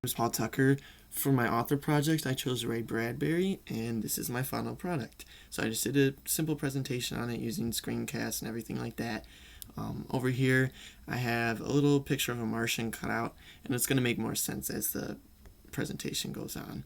is Paul Tucker. For my author project, I chose Ray Bradbury, and this is my final product. So I just did a simple presentation on it using screencasts and everything like that. Over here, I have a little picture of a Martian cut out, and it's going to make more sense as the presentation goes on.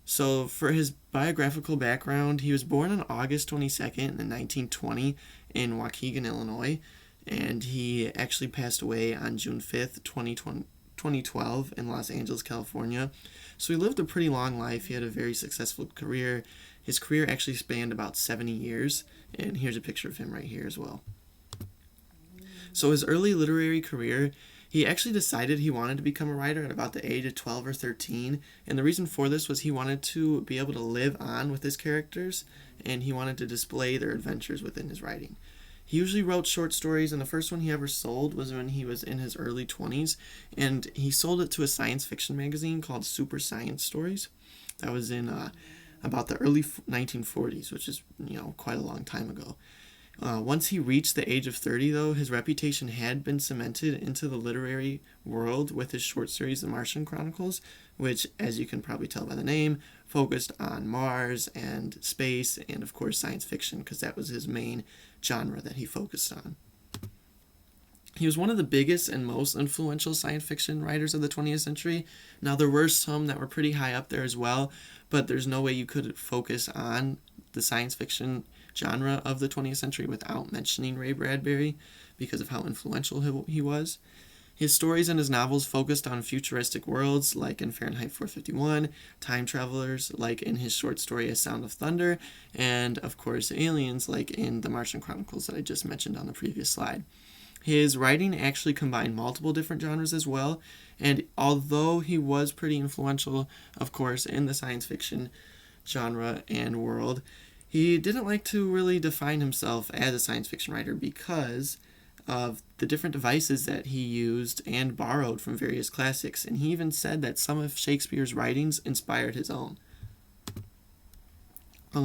So for his biographical background, he was born on August 22nd in 1920 in Waukegan, Illinois, and he actually passed away on June 5th, 2012 in Los Angeles, California. So he lived a pretty long life. He had a very successful career. His career actually spanned about 70 years, and here's a picture of him right here as well. So his early literary career, he actually decided he wanted to become a writer at about the age of 12 or 13, and the reason for this was he wanted to be able to live on with his characters, and he wanted to display their adventures within his writing. He usually wrote short stories, and the first one he ever sold was when he was in his early 20s, and he sold it to a science fiction magazine called Super Science Stories. That was in about the early 1940s, which is, quite a long time ago. Once he reached the age of 30, though, his reputation had been cemented into the literary world with his short series, The Martian Chronicles, which, as you can probably tell by the name, focused on Mars and space and, of course, science fiction, because that was his main genre that he focused on. He was one of the biggest and most influential science fiction writers of the 20th century. Now, there were some that were pretty high up there as well, but there's no way you could focus on the science fiction genre of the 20th century without mentioning Ray Bradbury because of how influential he was. His stories and his novels focused on futuristic worlds, like in Fahrenheit 451, time travelers, like in his short story A Sound of Thunder, and, of course, aliens, like in The Martian Chronicles that I just mentioned on the previous slide. His writing actually combined multiple different genres as well, and although he was pretty influential, of course, in the science fiction genre and world, he didn't like to really define himself as a science fiction writer because of the different devices that he used and borrowed from various classics, and he even said that some of Shakespeare's writings inspired his own.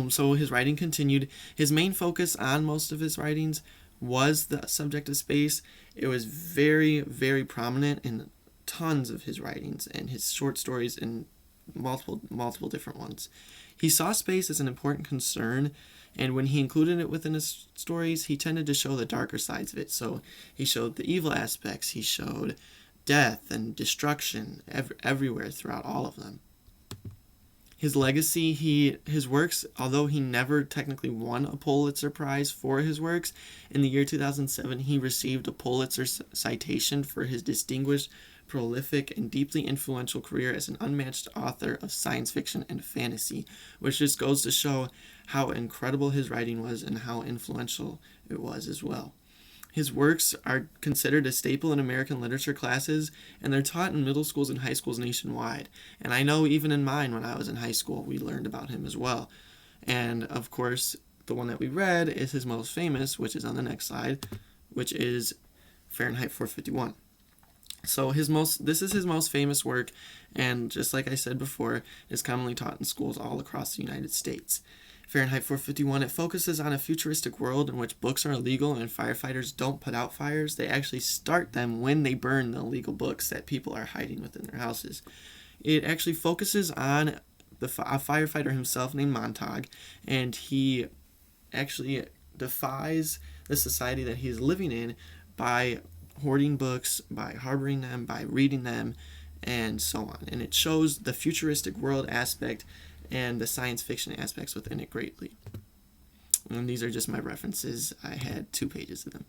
So his writing continued. His main focus on most of his writings was the subject of space. It was very, very prominent in tons of his writings and his short stories in multiple different ones. He saw space as an important concern, and when he included it within his stories, he tended to show the darker sides of it. So he showed the evil aspects, he showed death and destruction everywhere throughout all of them. His legacy, his works, although he never technically won a Pulitzer Prize for his works, in the year 2007 he received a Pulitzer citation for his distinguished, prolific, and deeply influential career as an unmatched author of science fiction and fantasy, which just goes to show how incredible his writing was and how influential it was as well. His works are considered a staple in American literature classes, and they're taught in middle schools and high schools nationwide. And I know even in mine, when I was in high school, we learned about him as well. And, of course, the one that we read is his most famous, which is on the next slide, which is Fahrenheit 451. So this is his most famous work, and just like I said before, is commonly taught in schools all across the United States. Fahrenheit 451, it focuses on a futuristic world in which books are illegal and firefighters don't put out fires. They actually start them when they burn the illegal books that people are hiding within their houses. It actually focuses on a firefighter himself named Montauk, and he actually defies the society that he's living in by hoarding books, by harboring them, by reading them, and so on. And it shows the futuristic world aspect and the science fiction aspects within it greatly. And these are just my references. I had 2 pages of them.